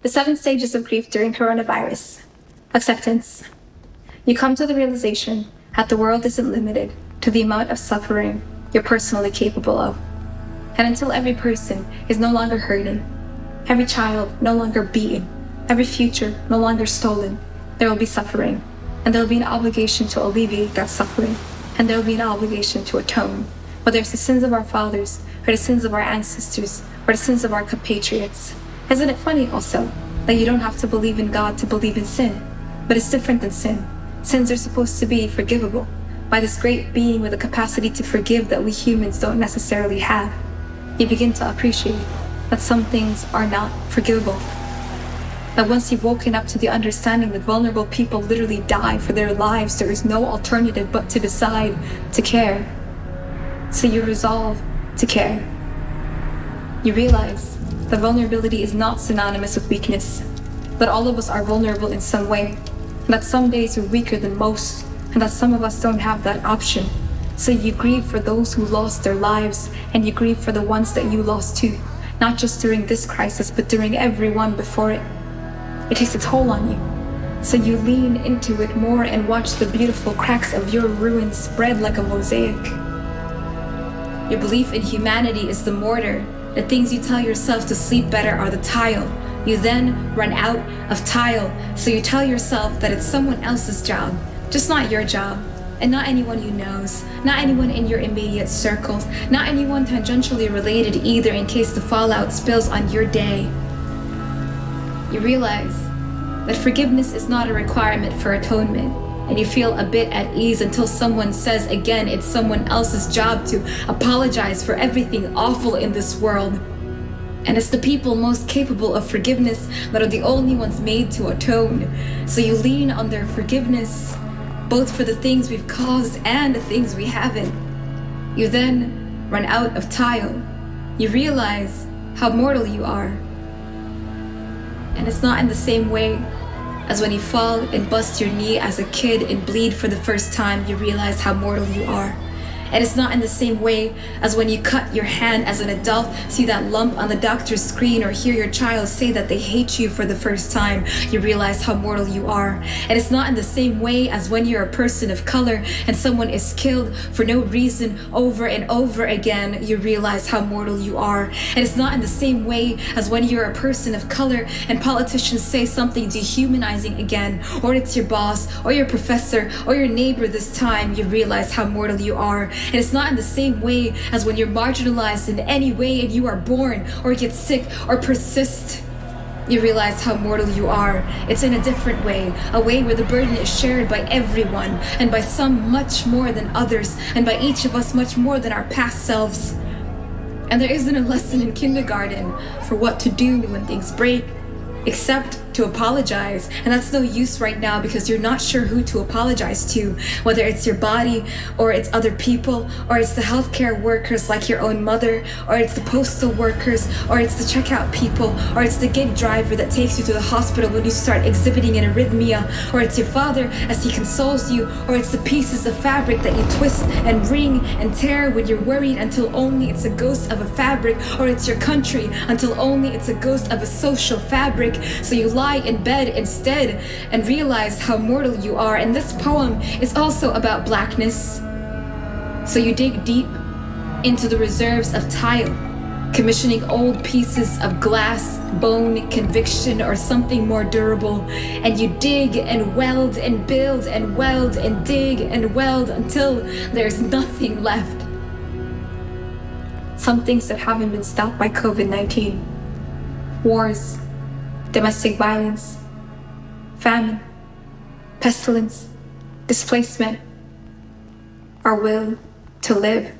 The 7 stages of grief during coronavirus. Acceptance. You come to the realization that the world isn't limited to the amount of suffering you're personally capable of. And until every person is no longer hurting, every child no longer beaten, every future no longer stolen, there will be suffering. And there will be an obligation to alleviate that suffering. And there will be an obligation to atone, whether it's the sins of our fathers, or the sins of our ancestors, or the sins of our compatriots. Isn't it funny also that you don't have to believe in God to believe in sin? But it's different than sin. Sins are supposed to be forgivable by this great being with a capacity to forgive that we humans don't necessarily have. You begin to appreciate that some things are not forgivable. That once you've woken up to the understanding that vulnerable people literally die for their lives, there is no alternative but to decide to care. So you resolve to care. You realize that vulnerability is not synonymous with weakness, that all of us are vulnerable in some way, and that some days are weaker than most, and that some of us don't have that option. So you grieve for those who lost their lives, and you grieve for the ones that you lost too, not just during this crisis, but during every one before it. It takes a toll on you. So you lean into it more and watch the beautiful cracks of your ruins spread like a mosaic. Your belief in humanity is the mortar. The things you tell yourself to sleep better are the tile. You then run out of tile, so you tell yourself that it's someone else's job, just not your job. And not anyone you knows, not anyone in your immediate circles, not anyone tangentially related either in case the fallout spills on your day. You realize that forgiveness is not a requirement for atonement, and you feel a bit at ease until someone says again it's someone else's job to apologize for everything awful in this world. And it's the people most capable of forgiveness that are the only ones made to atone. So you lean on their forgiveness, both for the things we've caused and the things we haven't. You then run out of tile. You realize how mortal you are. And it's not in the same way as when you fall and bust your knee as a kid and bleed for the first time, you realize how mortal you are. And it's not in the same way as when you cut your hand as an adult, see that lump on the doctor's screen, or hear your child say that they hate you for the first time, you realize how mortal you are. And it's not in the same way as when you're a person of color and someone is killed for no reason over and over again, you realize how mortal you are. And it's not in the same way as when you're a person of color and politicians say something dehumanizing again, or it's your boss, or your professor, or your neighbor this time, you realize how mortal you are. And it's not in the same way as when you're marginalized in any way and you are born or get sick or persist. You realize how mortal you are. It's in a different way, a way where the burden is shared by everyone, and by some much more than others, and by each of us much more than our past selves. And there isn't a lesson in kindergarten for what to do when things break, except to apologize. And that's no use right now because you're not sure who to apologize to, whether it's your body or it's other people, or it's the healthcare workers like your own mother, or it's the postal workers, or it's the checkout people, or it's the gig driver that takes you to the hospital when you start exhibiting an arrhythmia, or it's your father as he consoles you, or it's the pieces of fabric that you twist and wring and tear when you're worried until only it's a ghost of a fabric, or it's your country until only it's a ghost of a social fabric. So you lie in bed instead and realize how mortal you are. And this poem is also about blackness. So you dig deep into the reserves of tile, commissioning old pieces of glass, bone, conviction, or something more durable, and you dig and weld and build and weld and dig and weld until there's nothing left. Some things that haven't been stopped by COVID-19. Wars, domestic violence, famine, pestilence, displacement, our will to live.